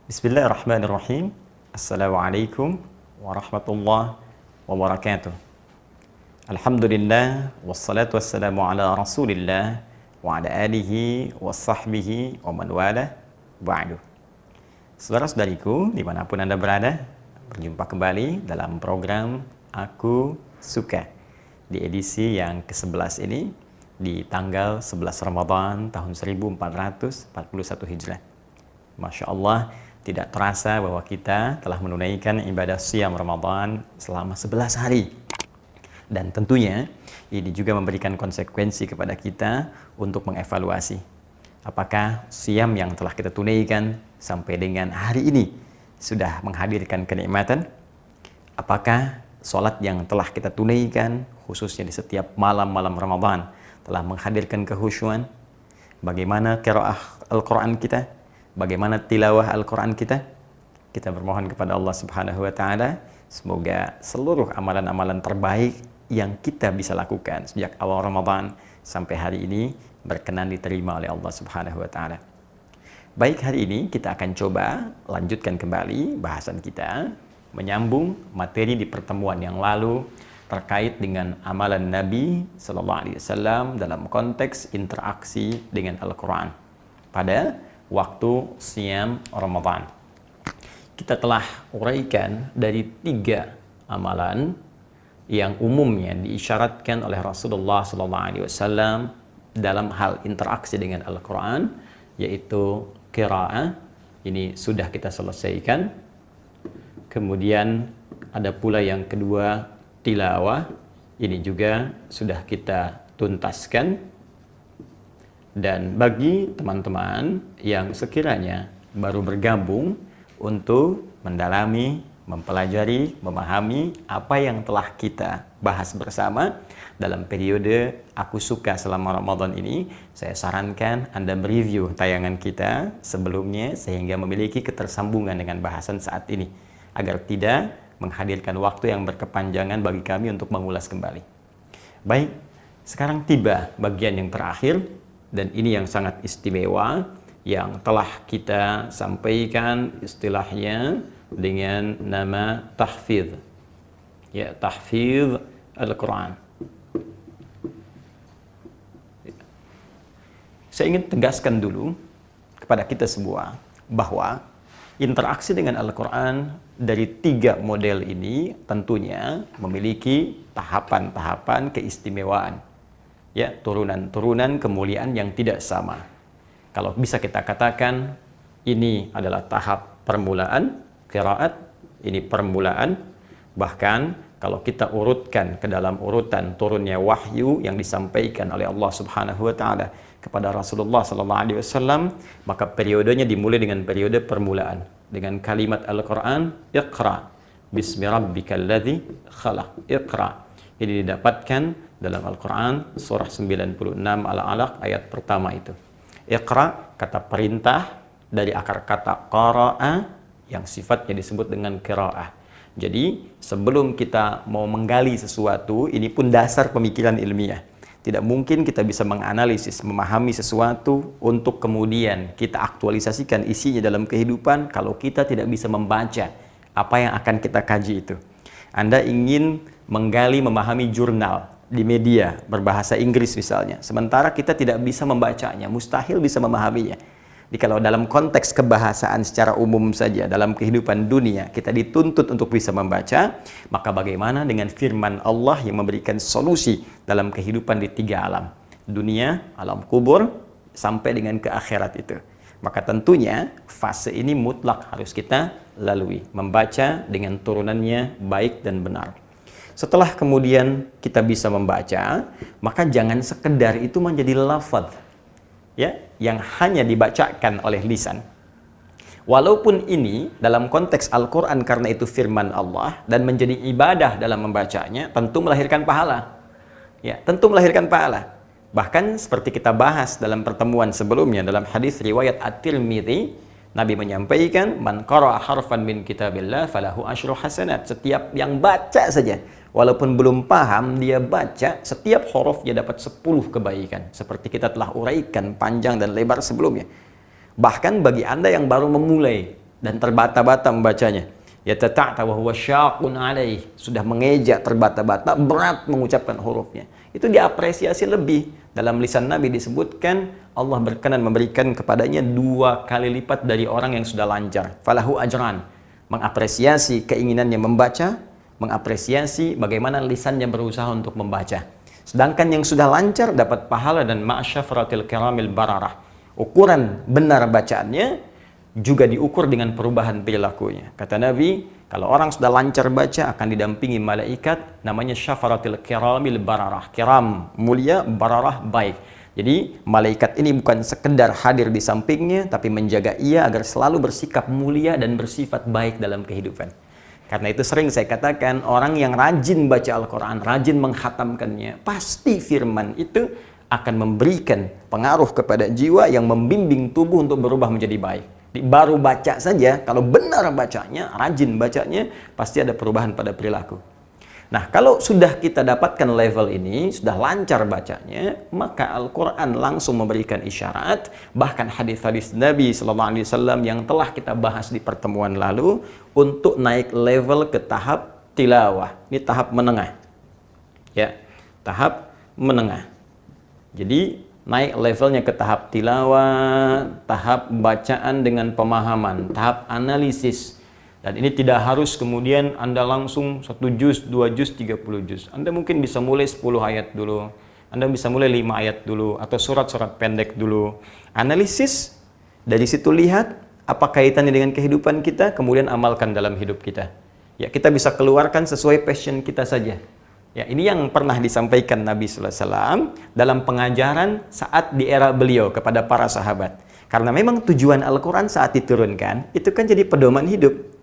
Bismillahirrahmanirrahim. Assalamualaikum warahmatullahi wabarakatuh. Alhamdulillah wassalatu wassalamu ala Rasulillah wa ala alihi wa sahbihi wa man wala ba'du. Saudara-saudariku dimanapun Anda berada, berjumpa kembali dalam program Aku Suka di edisi yang ke-11 ini di tanggal 11 Ramadan tahun 1441 Hijrah. Masya Allah, tidak terasa bahwa kita telah menunaikan ibadah Siyam Ramadan selama 11 hari. Dan tentunya ini juga memberikan konsekuensi kepada kita untuk mengevaluasi apakah Siyam yang telah kita tunaikan sampai dengan hari ini sudah menghadirkan kenikmatan, apakah sholat yang telah kita tunaikan khususnya di setiap malam-malam Ramadan telah menghadirkan kehusyuan, bagaimana qiraah Al-Quran kita, bagaimana tilawah Al-Quran kita. Kita bermohon kepada Allah Subhanahu wa Ta'ala, semoga seluruh amalan-amalan terbaik yang kita bisa lakukan sejak awal Ramadan sampai hari ini berkenan diterima oleh Allah Subhanahu wa Ta'ala. Baik, hari ini kita akan coba lanjutkan kembali bahasan kita, menyambung materi di pertemuan yang lalu terkait dengan amalan Nabi Sallallahu Alaihi Wasallam dalam konteks interaksi dengan Al-Quran pada waktu Siyam Ramadan. Kita telah uraikan dari 3 amalan yang umumnya diisyaratkan oleh Rasulullah SAW dalam hal interaksi dengan Al-Quran, yaitu qiraah. Ini sudah kita selesaikan. Kemudian ada pula yang kedua, tilawah. Ini juga sudah kita tuntaskan. Dan bagi teman-teman yang sekiranya baru bergabung untuk mendalami, mempelajari, memahami apa yang telah kita bahas bersama dalam periode Aku Suka selama Ramadan ini, saya sarankan Anda mereview tayangan kita sebelumnya sehingga memiliki ketersambungan dengan bahasan saat ini, agar tidak menghadirkan waktu yang berkepanjangan bagi kami untuk mengulas kembali. Baik, sekarang tiba bagian yang terakhir, dan ini yang sangat istimewa yang telah kita sampaikan istilahnya dengan nama tahfidz. Ya, tahfidz Al-Quran. Saya ingin tegaskan dulu kepada kita semua bahwa interaksi dengan Al-Quran dari 3 model ini tentunya memiliki tahapan-tahapan keistimewaan. Ya, turunan-turunan kemuliaan yang tidak sama. Kalau bisa kita katakan ini adalah tahap permulaan qiraat, ini permulaan. Bahkan kalau kita urutkan ke dalam urutan turunnya wahyu yang disampaikan oleh Allah Subhanahu wa Ta'ala kepada Rasulullah sallallahu alaihi wasallam, maka periodenya dimulai dengan periode permulaan dengan kalimat Al-Qur'an, Iqra bismi rabbikal ladzi khalaq. Iqra. Ini didapatkan dalam Al-Quran surah 96 Al-Alaq ayat pertama itu. Iqra, kata perintah dari akar kata qara'a yang sifatnya disebut dengan qira'ah. Jadi sebelum kita mau menggali sesuatu, ini pun dasar pemikiran ilmiah. Tidak mungkin kita bisa menganalisis, memahami sesuatu untuk kemudian kita aktualisasikan isinya dalam kehidupan kalau kita tidak bisa membaca apa yang akan kita kaji itu. Anda ingin menggali, memahami jurnal di media berbahasa Inggris misalnya, sementara kita tidak bisa membacanya, mustahil bisa memahaminya. Jadi kalau dalam konteks kebahasaan secara umum saja dalam kehidupan dunia kita dituntut untuk bisa membaca, maka bagaimana dengan firman Allah yang memberikan solusi dalam kehidupan di 3 alam, dunia, alam kubur, sampai dengan ke akhirat itu. Maka tentunya fase ini mutlak harus kita lalui, membaca dengan turunannya baik dan benar. Setelah kemudian kita bisa membaca, maka jangan sekedar itu menjadi lafaz, ya, yang hanya dibacakan oleh lisan. Walaupun ini dalam konteks Al-Quran karena itu firman Allah dan menjadi ibadah dalam membacanya, tentu melahirkan pahala. Ya, tentu melahirkan pahala. Bahkan seperti kita bahas dalam pertemuan sebelumnya dalam hadis riwayat At-Tirmidzi, Nabi menyampaikan, man qara'a harfan min kitabillah falahu asyru hasanat. Setiap yang baca saja, walaupun belum paham, dia baca, setiap huruf dia dapat 10 kebaikan. Seperti kita telah uraikan panjang dan lebar sebelumnya. Bahkan bagi Anda yang baru memulai dan terbata-bata membacanya. Yatata'ta wa huwa syaqun alaih, sudah mengejak terbata-bata, berat mengucapkan hurufnya. Itu diapresiasi lebih. Dalam lisan Nabi disebutkan Allah berkenan memberikan kepadanya 2 kali lipat dari orang yang sudah lancar. Falahu ajran, mengapresiasi keinginannya membaca, mengapresiasi bagaimana lisannya berusaha untuk membaca. Sedangkan yang sudah lancar dapat pahala dan ma'syafratil kiramil bararah. Ukuran benar bacaannya juga diukur dengan perubahan perilakunya. Kata Nabi, kalau orang sudah lancar baca akan didampingi malaikat, namanya syafaratil kiramil bararah. Kiram mulia, bararah baik. Jadi malaikat ini bukan sekedar hadir di sampingnya, tapi menjaga ia agar selalu bersikap mulia dan bersifat baik dalam kehidupan. Karena itu sering saya katakan, orang yang rajin baca Al-Quran, rajin menghatamkannya, pasti firman itu akan memberikan pengaruh kepada jiwa yang membimbing tubuh untuk berubah menjadi baik. Baru baca saja, kalau benar bacanya, rajin bacanya, pasti ada perubahan pada perilaku. Nah, kalau sudah kita dapatkan level ini, sudah lancar bacanya, maka Al-Quran langsung memberikan isyarat, bahkan hadis-hadis Nabi SAW yang telah kita bahas di pertemuan lalu, untuk naik level ke tahap tilawah. Ini tahap menengah. Ya, tahap menengah. Jadi, naik levelnya ke tahap tilawah, tahap bacaan dengan pemahaman, tahap analisis. Dan ini tidak harus kemudian Anda langsung 1 juz, 2 juz, 30 juz. Anda mungkin bisa mulai 10 ayat dulu. Anda bisa mulai 5 ayat dulu, atau surat-surat pendek dulu. Analisis, dari situ lihat apa kaitannya dengan kehidupan kita, kemudian amalkan dalam hidup kita. Ya, kita bisa keluarkan sesuai passion kita saja. Ya, ini yang pernah disampaikan Nabi SAW dalam pengajaran saat di era beliau kepada para sahabat. Karena memang tujuan Al-Quran saat diturunkan, itu kan jadi pedoman hidup.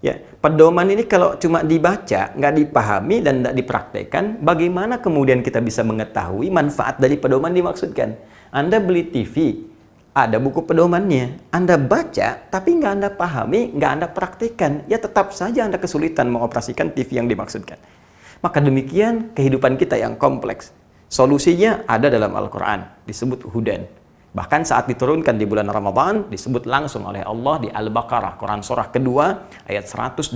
Ya, pedoman ini kalau cuma dibaca, nggak dipahami dan nggak dipraktekkan, bagaimana kemudian kita bisa mengetahui manfaat dari pedoman dimaksudkan? Anda beli TV, ada buku pedomannya. Anda baca, tapi nggak Anda pahami, nggak Anda praktekkan, ya tetap saja Anda kesulitan mengoperasikan TV yang dimaksudkan. Maka demikian kehidupan kita yang kompleks. Solusinya ada dalam Al-Quran, disebut hudan. Bahkan saat diturunkan di bulan Ramadan, disebut langsung oleh Allah di Al-Baqarah, Quran surah kedua, ayat 185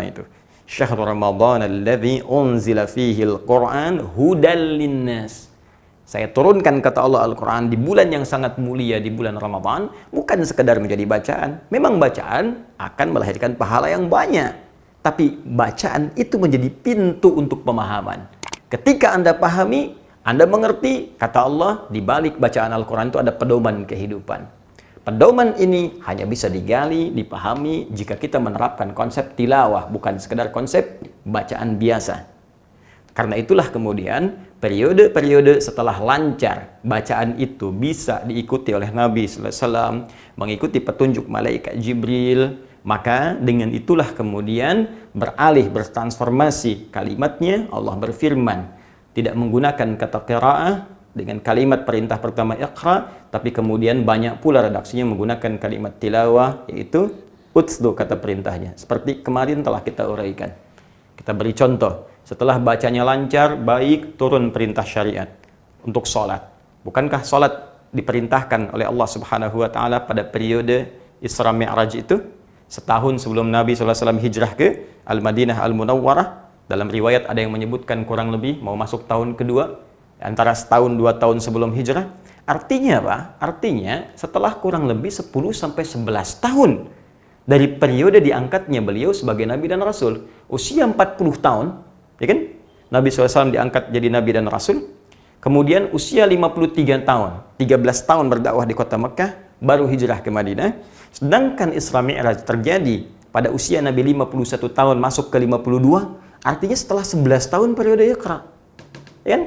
itu. Syahrul Ramadan alladzi unzila fihi al-Quran hudal linnas. Saya turunkan, kata Allah, Al-Quran di bulan yang sangat mulia, di bulan Ramadan, bukan sekedar menjadi bacaan. Memang bacaan akan melahirkan pahala yang banyak. Tapi bacaan itu menjadi pintu untuk pemahaman. Ketika Anda pahami, Anda mengerti, kata Allah, di balik bacaan Al-Quran itu ada pedoman kehidupan. Pedoman ini hanya bisa digali, dipahami jika kita menerapkan konsep tilawah, bukan sekedar konsep bacaan biasa. Karena itulah kemudian periode-periode setelah lancar bacaan itu bisa diikuti oleh Nabi SAW, mengikuti petunjuk malaikat Jibril, maka dengan itulah kemudian beralih, bertransformasi kalimatnya. Allah berfirman, tidak menggunakan kata qira'ah dengan kalimat perintah pertama iqra, tapi kemudian banyak pula redaksinya menggunakan kalimat tilawah, yaitu utslu kata perintahnya. Seperti kemarin telah kita uraikan. Kita beri contoh, setelah bacanya lancar, baik, turun perintah syariat untuk sholat. Bukankah sholat diperintahkan oleh Allah Subhanahu wa Ta'ala pada periode Isra Mi'raj itu? Setahun sebelum Nabi SAW hijrah ke Al-Madinah Al-Munawwarah. Dalam riwayat ada yang menyebutkan kurang lebih mau masuk tahun kedua, antara setahun 2 tahun sebelum hijrah. Artinya apa? Artinya setelah kurang lebih 10-11 tahun dari periode diangkatnya beliau sebagai Nabi dan Rasul. Usia 40 tahun, ya kan? Nabi SAW diangkat jadi Nabi dan Rasul. Kemudian usia 53 tahun, 13 tahun berdakwah di kota Mekah, baru hijrah ke Madinah. Sedangkan Isra Mi'raj terjadi pada usia Nabi 51 tahun masuk ke 52, artinya setelah 11 tahun periode Iqra. Ya kan?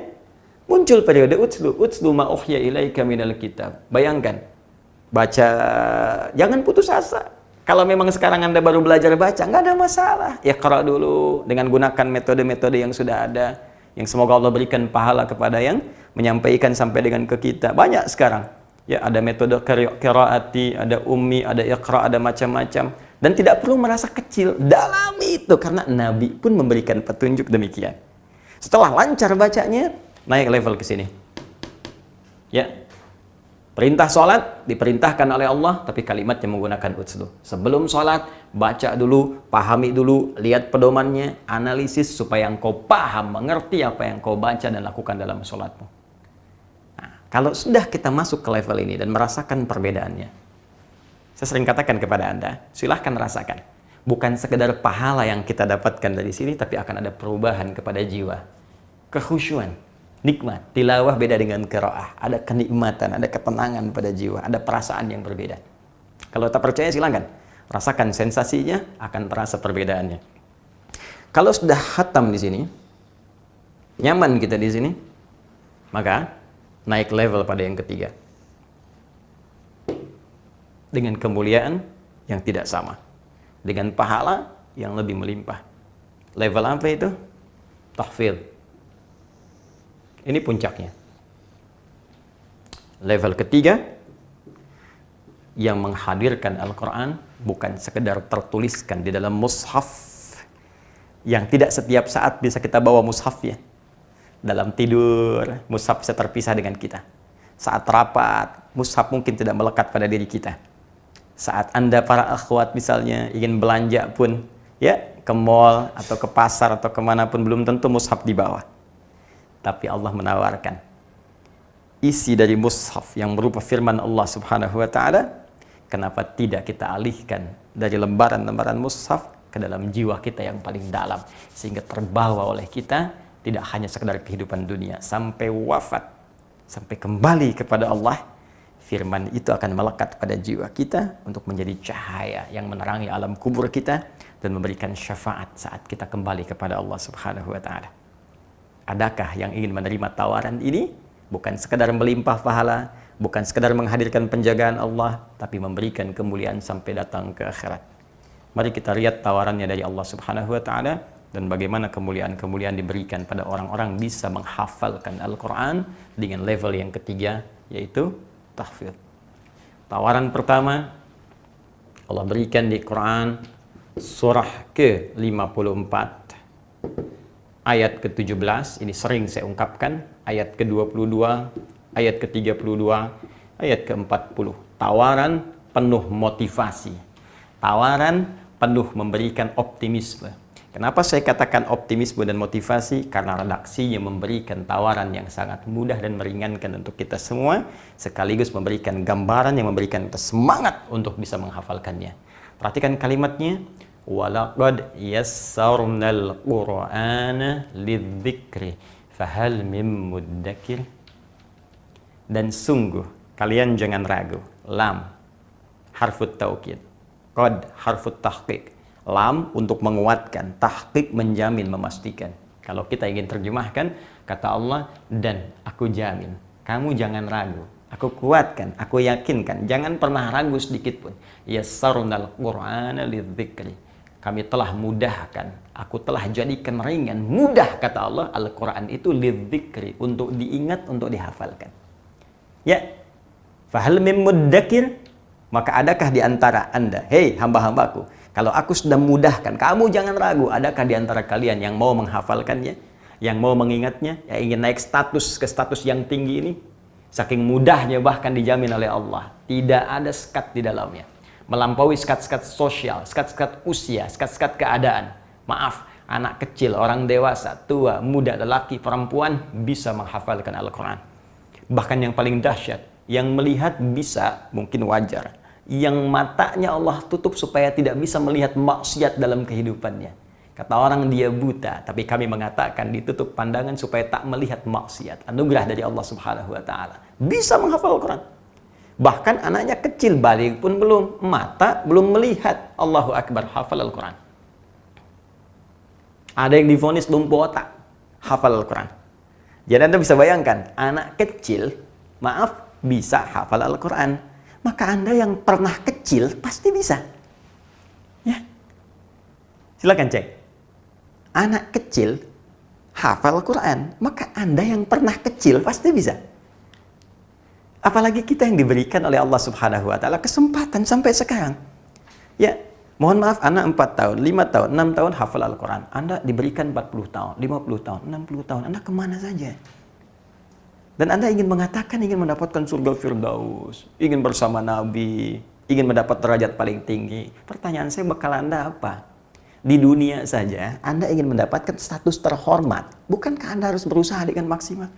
Muncul periode utslu ma uhya ilaika minal kitab. Bayangkan, baca, jangan putus asa. Kalau memang sekarang Anda baru belajar baca, nggak ada masalah. Iqra dulu dengan gunakan metode-metode yang sudah ada, yang semoga Allah berikan pahala kepada yang menyampaikan sampai dengan ke kita. Banyak sekarang. Ya, ada metode qiraati, ada ummi, ada iqra, ada macam-macam. Dan tidak perlu merasa kecil, dalami itu, karena Nabi pun memberikan petunjuk demikian. Setelah lancar bacanya, naik level ke sini. Ya. Perintah sholat diperintahkan oleh Allah, tapi kalimatnya menggunakan utslu. Sebelum sholat, baca dulu, pahami dulu, lihat pedomannya, analisis supaya engkau paham, mengerti apa yang kau baca dan lakukan dalam sholatmu. Nah, kalau sudah kita masuk ke level ini dan merasakan perbedaannya, saya sering katakan kepada Anda, silahkan rasakan. Bukan sekedar pahala yang kita dapatkan dari sini, tapi akan ada perubahan kepada jiwa. Kekhusyuan. Nikmat, tilawah beda dengan qiraah. Ada kenikmatan, ada ketenangan pada jiwa, ada perasaan yang berbeda. Kalau tak percaya silakan, rasakan sensasinya, akan terasa perbedaannya. Kalau sudah khatam di sini, nyaman kita di sini, maka naik level pada yang ketiga. Dengan kemuliaan yang tidak sama, dengan pahala yang lebih melimpah. Level apa itu? Tahfidz. Ini puncaknya. Level ketiga, yang menghadirkan Al-Quran bukan sekedar tertuliskan di dalam mushaf, yang tidak setiap saat bisa kita bawa mushafnya. Dalam tidur, mushaf bisa terpisah dengan kita. Saat rapat, mushaf mungkin tidak melekat pada diri kita. Saat Anda para akhwat misalnya ingin belanja pun, ya ke mall atau ke pasar atau kemanapun, belum tentu mushaf di bawah. Tapi Allah menawarkan isi dari mushaf yang berupa firman Allah Subhanahu wa taala, kenapa tidak kita alihkan dari lembaran-lembaran mushaf ke dalam jiwa kita yang paling dalam, sehingga terbawa oleh kita tidak hanya sekedar kehidupan dunia, sampai wafat, sampai kembali kepada Allah. Firman itu akan melekat pada jiwa kita untuk menjadi cahaya yang menerangi alam kubur kita dan memberikan syafaat saat kita kembali kepada Allah Subhanahu wa taala. Adakah yang ingin menerima tawaran ini? Bukan sekedar melimpah pahala, bukan sekedar menghadirkan penjagaan Allah, tapi memberikan kemuliaan sampai datang ke akhirat. Mari kita lihat tawarannya dari Allah Subhanahu wa taala dan bagaimana kemuliaan-kemuliaan diberikan pada orang-orang bisa menghafalkan Al-Quran dengan level yang ketiga, yaitu tahfidz. Tawaran pertama Allah berikan di Quran surah ke-54 ayat ke-17, ini sering saya ungkapkan, ayat ke-22, ayat ke-32, ayat ke-40. Tawaran penuh motivasi. Tawaran penuh memberikan optimisme. Kenapa saya katakan optimisme dan motivasi? Karena redaksinya memberikan tawaran yang sangat mudah dan meringankan untuk kita semua, sekaligus memberikan gambaran yang memberikan kita semangat untuk bisa menghafalkannya. Perhatikan kalimatnya. وَلَقَدْ يَسَّرْنَا الْقُرْآنَ لِلذِّكْرِ فَهَلْ مِن مُدَّكِرٍ. Dan sungguh kalian jangan ragu. Lam harfut taukid, qad harfut tahqiq. Lam untuk menguatkan, tahqiq menjamin, memastikan. Kalau kita ingin terjemahkan, kata Allah, dan aku jamin, kamu jangan ragu. Aku kuatkan, aku yakinkan, jangan pernah ragu sedikit pun. Yassarnal Qur'ana lidzikri. Kami telah mudahkan, aku telah jadikan ringan, mudah kata Allah, Al-Quran itu lidzikri, untuk diingat, untuk dihafalkan. Ya, fahal mim muddakir, maka adakah di antara Anda, hei hamba-hambaku, kalau aku sudah mudahkan, kamu jangan ragu, adakah di antara kalian yang mau menghafalkannya, yang mau mengingatnya, yang ingin naik status ke status yang tinggi ini? Saking mudahnya bahkan dijamin oleh Allah, tidak ada sekat di dalamnya. Melampaui sekat-sekat sosial, sekat-sekat usia, sekat-sekat keadaan. Maaf, anak kecil, orang dewasa, tua, muda, lelaki, perempuan bisa menghafalkan Al-Quran. Bahkan yang paling dahsyat, yang melihat bisa, mungkin wajar. Yang matanya Allah tutup supaya tidak bisa melihat maksiat dalam kehidupannya. Kata orang dia buta, tapi kami mengatakan ditutup pandangan supaya tak melihat maksiat. Anugerah dari Allah Subhanahu wa taala. Bisa menghafal Al-Quran. Bahkan anaknya kecil, balik pun belum, mata belum melihat. Allahu Akbar, hafal Al-Quran. Ada yang divonis lumpuh otak, hafal Al-Quran. Jadi Anda bisa bayangkan, anak kecil, maaf, bisa hafal Al-Quran. Maka Anda yang pernah kecil, pasti bisa. Ya, silakan cek. Anak kecil, hafal Al-Quran. Maka Anda yang pernah kecil, pasti bisa. Apalagi kita yang diberikan oleh Allah Subhanahu wa taala kesempatan sampai sekarang. Ya, mohon maaf, anak 4 tahun, 5 tahun, 6 tahun hafal Al-Quran. Anda diberikan 40 tahun, 50 tahun, 60 tahun. Anda kemana saja? Dan Anda ingin mengatakan ingin mendapatkan surga Firdaus, ingin bersama Nabi, ingin mendapat derajat paling tinggi. Pertanyaan saya, bekal Anda apa? Di dunia saja Anda ingin mendapatkan status terhormat. Bukankah Anda harus berusaha dengan maksimal?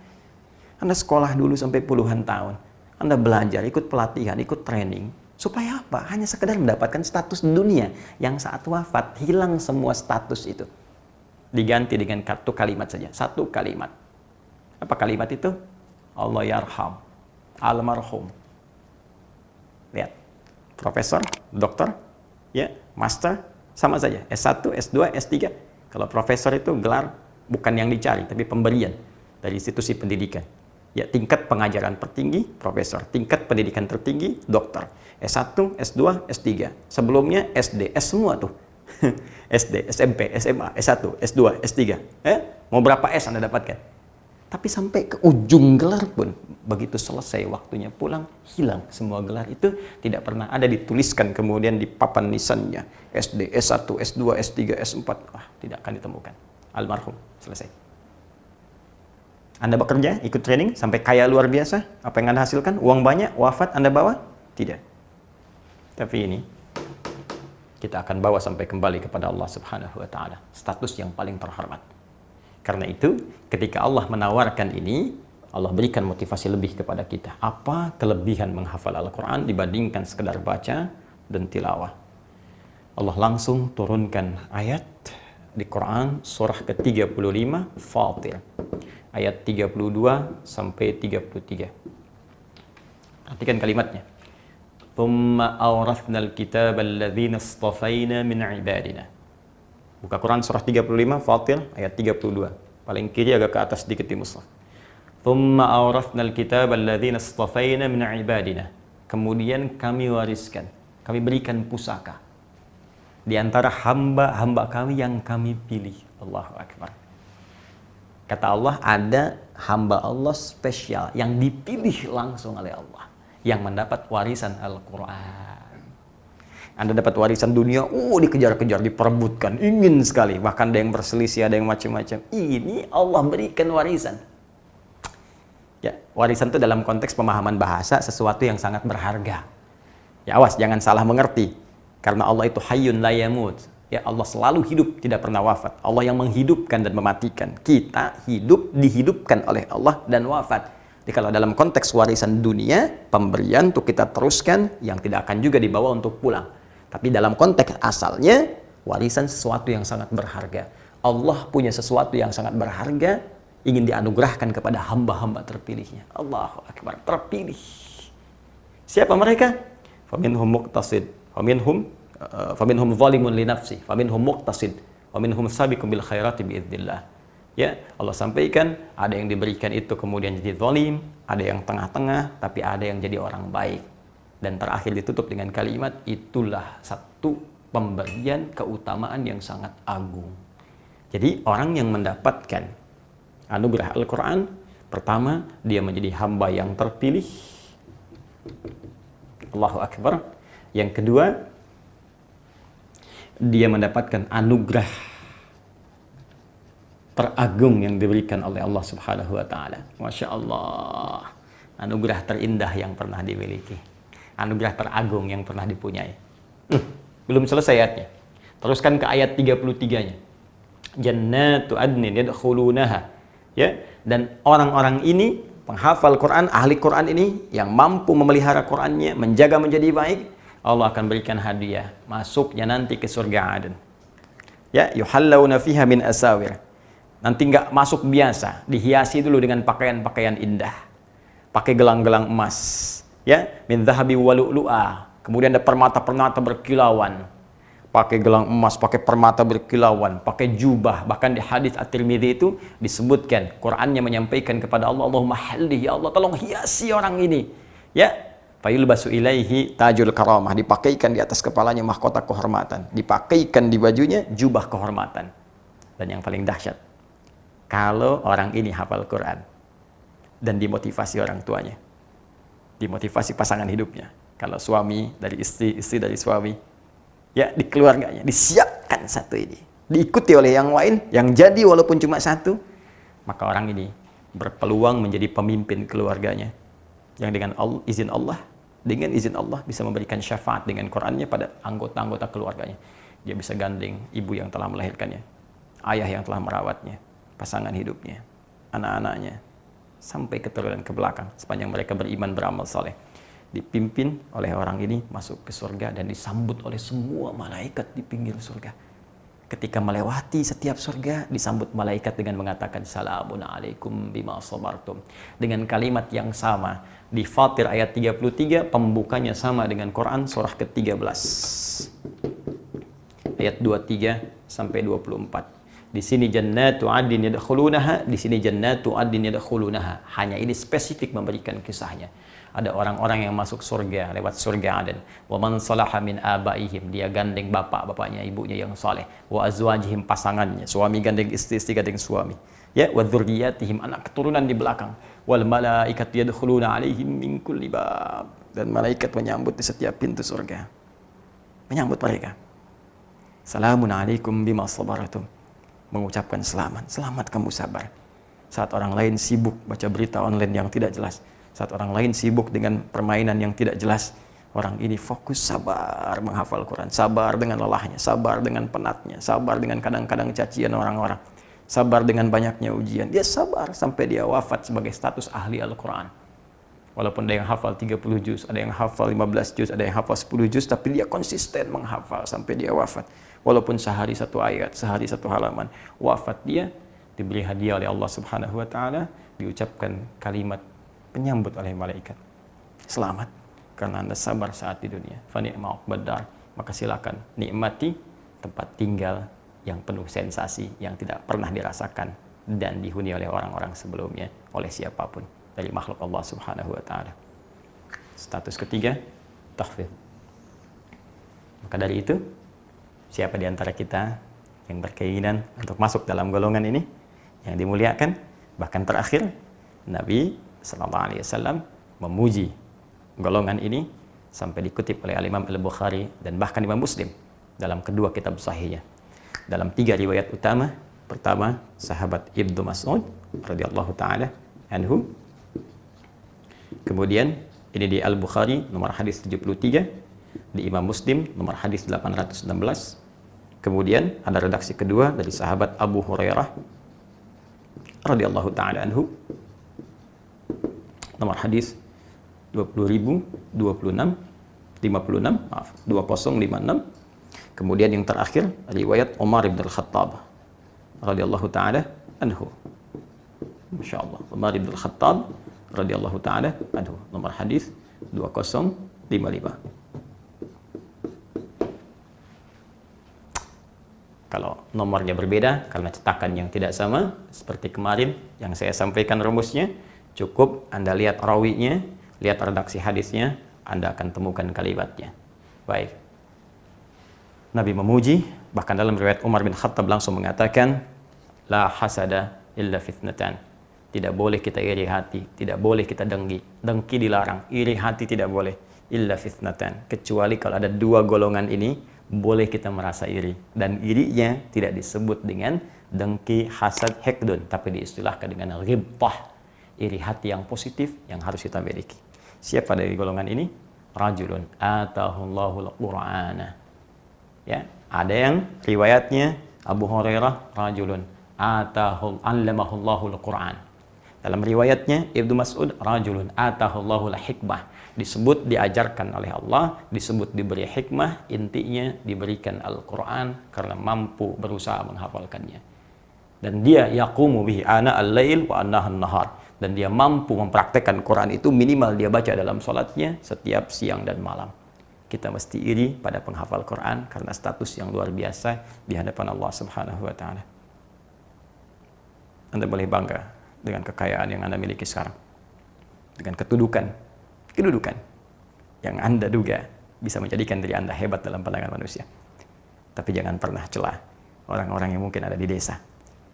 Anda sekolah dulu sampai puluhan tahun. Anda belajar, ikut pelatihan, ikut training. Supaya apa? Hanya sekedar mendapatkan status dunia. Yang saat wafat hilang semua status itu. Diganti dengan satu kalimat saja. Satu kalimat. Apa kalimat itu? Allah yarham, almarhum. Lihat, profesor, dokter, ya, master, sama saja. S1, S2, S3. Kalau profesor itu gelar bukan yang dicari, tapi pemberian dari institusi pendidikan. Ya, tingkat pengajaran tertinggi, profesor. Tingkat pendidikan tertinggi, dokter. S1, S2, S3. Sebelumnya SD, S semua tuh. SD, SMP, SMA, S1, S2, S3. Mau berapa S Anda dapatkan? Tapi sampai ke ujung gelar pun, begitu selesai waktunya pulang, hilang semua gelar itu, tidak pernah ada dituliskan kemudian di papan nisannya. SD, S1, S2, S3, S4. Wah, tidak akan ditemukan. Almarhum, selesai. Anda bekerja, ikut training, sampai kaya luar biasa. Apa yang Anda hasilkan? Uang banyak, wafat Anda bawa? Tidak. Tapi ini, kita akan bawa sampai kembali kepada Allah Subhanahu wa Ta'ala. Status yang paling terhormat. Karena itu, ketika Allah menawarkan ini, Allah berikan motivasi lebih kepada kita. Apa kelebihan menghafal Al-Quran dibandingkan sekedar baca dan tilawah? Allah langsung turunkan ayat di Quran surah ke-35 Fatir. Ayat 32 sampai 33. Perhatikan kalimatnya. Thumma awrathnal kitaba alladhina istafayna min ibadina. Buka Quran surah 35 Fatir ayat 32. Paling kiri agak ke atas sedikit di mushaf. Thumma awrathnal kitaba alladhina istafayna min ibadina. Kemudian kami wariskan, kami berikan pusaka di antara hamba-hamba kami yang kami pilih. Allahu Akbar. Kata Allah, ada hamba Allah spesial yang dipilih langsung oleh Allah yang mendapat warisan Al-Quran. Anda dapat warisan dunia, dikejar-kejar, diperebutkan, ingin sekali. Bahkan ada yang berselisih, ada yang macam-macam. Ini Allah berikan warisan. Ya, warisan itu dalam konteks pemahaman bahasa sesuatu yang sangat berharga. Ya, awas, jangan salah mengerti. Karena Allah itu hayyun la yamut. Ya, Allah selalu hidup, tidak pernah wafat. Allah yang menghidupkan dan mematikan. Kita hidup, dihidupkan oleh Allah dan wafat. Jadi kalau dalam konteks warisan dunia, pemberian untuk kita teruskan, yang tidak akan juga dibawa untuk pulang. Tapi dalam konteks asalnya, warisan sesuatu yang sangat berharga. Allah punya sesuatu yang sangat berharga, ingin dianugerahkan kepada hamba-hamba terpilihnya. Allahu Akbar, terpilih. Siapa mereka? Faminhum muqtasid, faminhum zalimun li nafsi, faminhum muqtasid, faminhum sabiqun bil khairati biiznillah. Ya, Allah sampaikan, ada yang diberikan itu kemudian jadi zalim, ada yang tengah-tengah, tapi ada yang jadi orang baik. Dan terakhir ditutup dengan kalimat, itulah satu pemberian keutamaan yang sangat agung. Jadi orang yang mendapatkan anugerah Al-Quran, pertama, dia menjadi hamba yang terpilih. Allahu Akbar. Yang kedua, dia mendapatkan anugerah teragung yang diberikan oleh Allah Subhanahu wa Ta'ala. Masya Allah. Anugerah terindah yang pernah dimiliki. Anugerah teragung yang pernah dipunyai. Belum selesai ayatnya. Teruskan ke ayat 33-nya. Jannatu adnin yadkhulunaha. Ya, dan orang-orang ini, penghafal Quran, ahli Quran ini, yang mampu memelihara Qurannya, menjaga menjadi baik, Allah akan berikan hadiah. Masuknya nanti ke surga Aden. Ya, yuhallawna fiha min asawir. Nanti nggak masuk biasa, dihiasi dulu dengan pakaian-pakaian indah. Pakai gelang-gelang emas. Ya, min dhahabi wa lu'lu'a. Kemudian ada permata-permata berkilauan. Pakai gelang emas, pakai permata berkilauan, pakai jubah. Bahkan di hadis At-Tirmidzi itu disebutkan, Qur'annya menyampaikan kepada Allah, Allahumma halli, ya Allah, tolong hiasi orang ini. Ya, fayulbasu ilaihi tajul karamah, dipakaikan di atas kepalanya mahkota kehormatan, dipakaikan di bajunya jubah kehormatan. Dan yang paling dahsyat, kalau orang ini hafal Quran dan dimotivasi orang tuanya, dimotivasi pasangan hidupnya, kalau suami dari istri, istri dari suami, ya di keluarganya disiapkan satu ini, diikuti oleh yang lain, yang jadi walaupun cuma satu, maka orang ini berpeluang menjadi pemimpin keluarganya, yang dengan izin Allah bisa memberikan syafaat dengan Qur'annya pada anggota-anggota keluarganya. Dia bisa gandeng ibu yang telah melahirkannya, ayah yang telah merawatnya, pasangan hidupnya, anak-anaknya, sampai keturunan ke belakang, sepanjang mereka beriman beramal saleh. Dipimpin oleh orang ini masuk ke surga dan disambut oleh semua malaikat di pinggir surga. Ketika melewati setiap surga, disambut malaikat dengan mengatakan salamun alaikum bima sabartum. Dengan kalimat yang sama. Di Fatir ayat 33, pembukanya sama dengan Quran surah ke-13. Ayat 23 sampai 24. Di sini jannatu adin yadkhulunaha, di sini jannatu adin yadkhulunaha. Hanya ini spesifik memberikan kisahnya. Ada orang-orang yang masuk surga lewat surga Aden. Wa man salaha min abaihim, dia gandeng bapak-bapaknya, ibunya yang saleh. Wa azwajihim, pasangannya, suami gandeng istri, istri gandeng suami. Ya, wa dzurriyyatihim, anak keturunan di belakang. Wal malaikatu yadkhuluna alaihim min kulli bab, dan malaikat menyambut di setiap pintu surga. Menyambut mereka. Salamun alaikum bima sabartum. Mengucapkan selamat kamu sabar. Saat orang lain sibuk baca berita online yang tidak jelas, saat orang lain sibuk dengan permainan yang tidak jelas, orang ini fokus sabar menghafal Quran, sabar dengan lelahnya, sabar dengan penatnya, sabar dengan kadang-kadang cacian orang-orang, sabar dengan banyaknya ujian. Dia sabar sampai dia wafat sebagai status ahli Al-Quran. Walaupun ada yang hafal 30 juz, ada yang hafal 15 juz, ada yang hafal 10 juz, tapi dia konsisten menghafal sampai dia wafat. Walaupun sehari satu ayat, sehari satu halaman, wafat dia diberi hadiah oleh Allah Subhanahu wa taala, diucapkan kalimat penyambut oleh malaikat. Selamat karena Anda sabar saat di dunia. Fa ni'ma uqbad dar, maka silakan nikmati tempat tinggal yang penuh sensasi yang tidak pernah dirasakan dan dihuni oleh orang-orang sebelumnya, oleh siapapun dari makhluk Allah Subhanahu wa taala. Status ketiga, tahfidz. Maka dari itu, siapa di antara kita yang berkeinginan untuk masuk dalam golongan ini yang dimuliakan? Bahkan terakhir Nabi sallallahu alaihi wasallam memuji golongan ini sampai dikutip oleh Imam Al-Bukhari dan bahkan Imam Muslim dalam kedua kitab sahihnya. Dalam 3 riwayat utama. Pertama, sahabat Ibnu Mas'ud radhiyallahu taala anhu. Kemudian ini di Al-Bukhari nomor hadis 73, di Imam Muslim nomor hadis 816. Kemudian ada redaksi kedua dari sahabat Abu Hurairah radhiyallahu taala anhu, nomor hadis 20.026, 2056. Kemudian yang terakhir riwayat Umar bin Al-Khattab radhiyallahu taala anhu. Masyaallah, Umar bin Al-Khattab radhiyallahu taala anhu, nomor hadis 2055. Kalau nomornya berbeda karena cetakan yang tidak sama, seperti kemarin yang saya sampaikan rumusnya, cukup Anda lihat rawinya, lihat redaksi hadisnya, Anda akan temukan kalimatnya. Baik. Nabi memuji, bahkan dalam riwayat Umar bin Khattab langsung mengatakan, la hasada illa fitnatan. Tidak boleh kita iri hati, tidak boleh kita dengki. Dengki dilarang, iri hati tidak boleh. Illa fitnatan. Kecuali kalau ada dua golongan ini, boleh kita merasa iri. Dan irinya tidak disebut dengan dengki, hasad, hekdun, tapi diistilahkan dengan ghibtah, iri hati yang positif yang harus kita miliki. Siapa dari golongan ini? Rajulun atahullahul qur'ana. Ya, ada yang riwayatnya Abu Hurairah, rajulun allamahullahul qur'an. Dalam riwayatnya Ibnu Mas'ud, rajulun atahullahul hikmah. Disebut diajarkan oleh Allah, disebut diberi hikmah, intinya diberikan Al-Quran karena mampu berusaha menghafalkannya. Dan dia yaqumu bihi ana al-lail wa ana an-nahar. Dan dia mampu mempraktekkan Quran itu minimal dia baca dalam sholatnya setiap siang dan malam. Kita mesti iri pada penghafal Quran karena status yang luar biasa di hadapan Allah Subhanahu wa taala. Anda boleh bangga dengan kekayaan yang Anda miliki sekarang. Dengan kedudukan yang Anda duga bisa menjadikan diri Anda hebat dalam pandangan manusia. Tapi jangan pernah celah orang-orang yang mungkin ada di desa,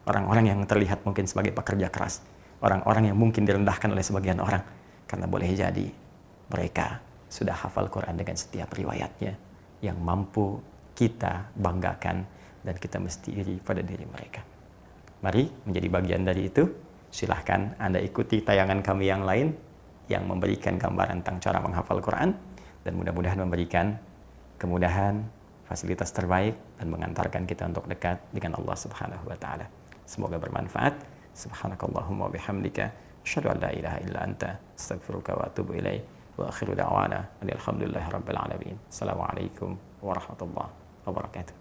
orang-orang yang terlihat mungkin sebagai pekerja keras, orang-orang yang mungkin direndahkan oleh sebagian orang, karena boleh jadi mereka sudah hafal Quran dengan setiap riwayatnya yang mampu kita banggakan dan kita mesti iri pada diri mereka. Mari menjadi bagian dari itu. silahkan Anda ikuti tayangan kami yang lain yang memberikan gambaran tentang cara menghafal Quran, dan mudah-mudahan memberikan kemudahan, fasilitas terbaik, dan mengantarkan kita untuk dekat dengan Allah Subhanahu wa Ta'ala. Semoga bermanfaat. Subhanakallahumma bihamdika asyhadu an la ilaha illa anta astaghfiruka wa atubu ilaik. Wa akhiru da'wana alhamdulillahi rabbil alamin. Assalamualaikum warahmatullahi wabarakatuh.